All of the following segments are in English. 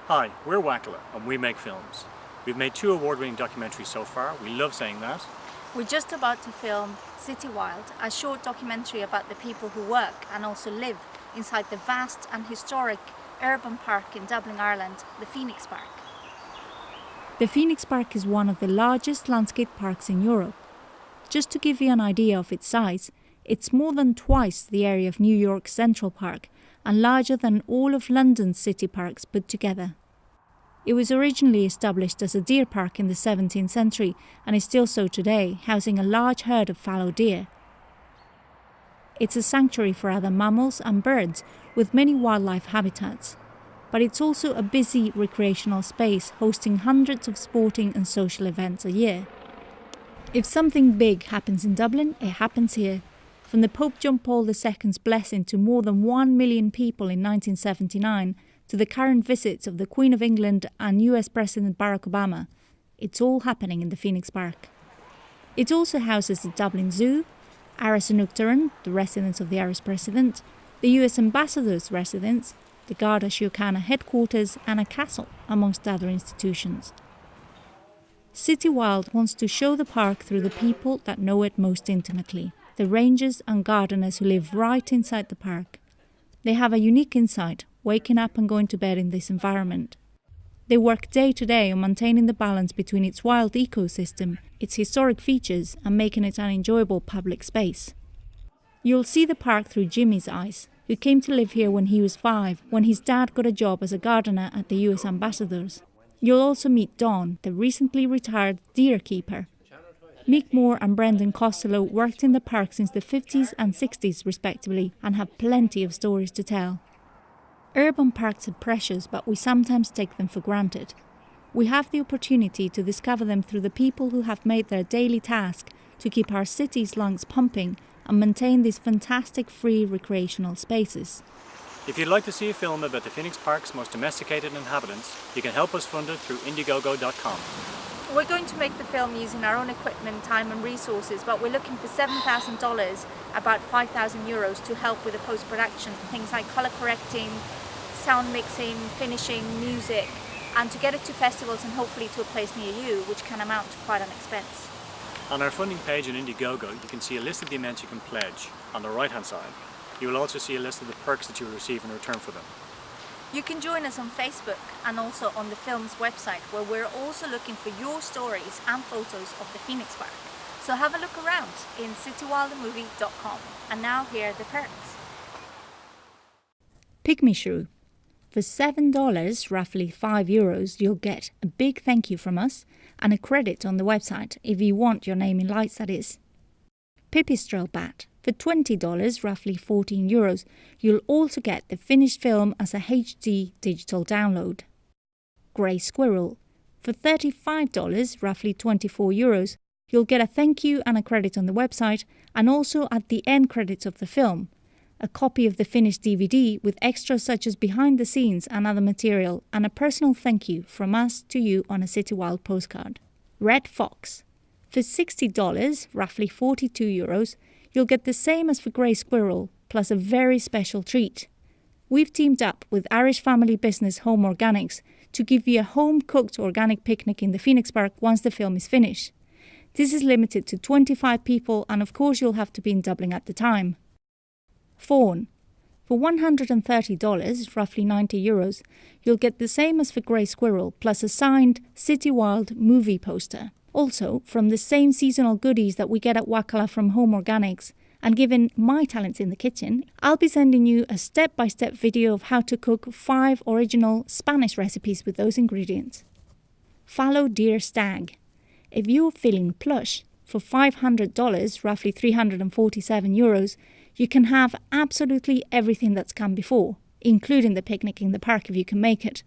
Hi, we're Whackala and we make films. We've made 2 award-winning documentaries so far. We love saying that. We're just about to film City Wild, a short documentary about the people who work and also live inside the vast and historic urban park in Dublin, Ireland, the Phoenix Park. The Phoenix Park is one of the largest landscape parks in Europe. Just to give you an idea of its size, it's more than twice the area of New York's Central Park and larger than all of London's city parks put together. It was originally established as a deer park in the 17th century and is still so today, housing a large herd of fallow deer. It's a sanctuary for other mammals and birds with many wildlife habitats, but it's also a busy recreational space hosting hundreds of sporting and social events a year. If something big happens in Dublin, it happens here. From the Pope John Paul II's blessing to more than 1 million people in 1979, to the current visits of the Queen of England and US President Barack Obama, it's all happening in the Phoenix Park. It also houses the Dublin Zoo, Aras Uachtaráin, the residence of the Irish President, the US Ambassador's residence, the Garda Síochána headquarters and a castle, amongst other institutions. City Wild wants to show the park through the people that know it most intimately, the rangers and gardeners who live right inside the park. They have a unique insight, waking up and going to bed in this environment. They work day to day on maintaining the balance between its wild ecosystem, its historic features, and making it an enjoyable public space. You'll see the park through Jimmy's eyes, who came to live here when he was 5, when his dad got a job as a gardener at the US Ambassadors. You'll also meet Dawn, the recently retired deer keeper. Mick Moore and Brendan Costello worked in the park since the 50s and 60s respectively and have plenty of stories to tell. Urban parks are precious, but we sometimes take them for granted. We have the opportunity to discover them through the people who have made their daily task to keep our cities' lungs pumping and maintain these fantastic free recreational spaces. If you'd like to see a film about the Phoenix Park's most domesticated inhabitants, you can help us fund it through IndieGoGo.com. We're going to make the film using our own equipment, time and resources, but we're looking for $7,000, about €5,000, to help with the post-production, things like colour correcting, sound mixing, finishing, music, and to get it to festivals and hopefully to a place near you, which can amount to quite an expense. On our funding page on IndieGoGo, you can see a list of the amounts you can pledge. On the right-hand side, you will also see a list of the perks that you will receive in return for them. You can join us on Facebook and also on the film's website, where we're also looking for your stories and photos of the Phoenix Park. So have a look around in citywildthemovie.com. And now here are the perks. Pygmy Shrew. For $7, roughly €5, you'll get a big thank you from us and a credit on the website, if you want your name in lights, that is. Pipistrelle Bat. For $20, roughly €14, you'll also get the finished film as a HD digital download. Grey Squirrel. For $35, roughly €24, you'll get a thank you and a credit on the website, and also at the end credits of the film, a copy of the finished DVD with extras such as behind the scenes and other material, and a personal thank you from us to you on a City Wild postcard. Red Fox. For $60, roughly €42, you'll get the same as for Grey Squirrel, plus a very special treat. We've teamed up with Irish family business Home Organics to give you a home-cooked organic picnic in the Phoenix Park once the film is finished. This is limited to 25 people, and of course you'll have to be in Dublin at the time. Fawn. For $130, roughly €90, you'll get the same as for Grey Squirrel, plus a signed City Wild movie poster. Also, from the same seasonal goodies that we get at Whackala from Home Organics, and given my talents in the kitchen, I'll be sending you a step-by-step video of how to cook 5 original Spanish recipes with those ingredients. Fallow Deer Stag. If you're feeling plush, for $500, roughly €347, you can have absolutely everything that's come before, including the picnic in the park if you can make it,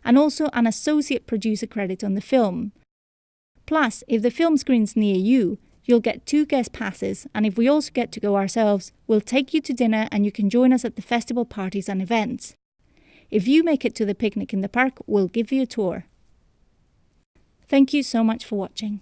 and also an associate producer credit on the film. Plus, if the film screens near you, you'll get 2 guest passes, and if we also get to go ourselves, we'll take you to dinner and you can join us at the festival parties and events. If you make it to the picnic in the park, we'll give you a tour. Thank you so much for watching.